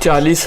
40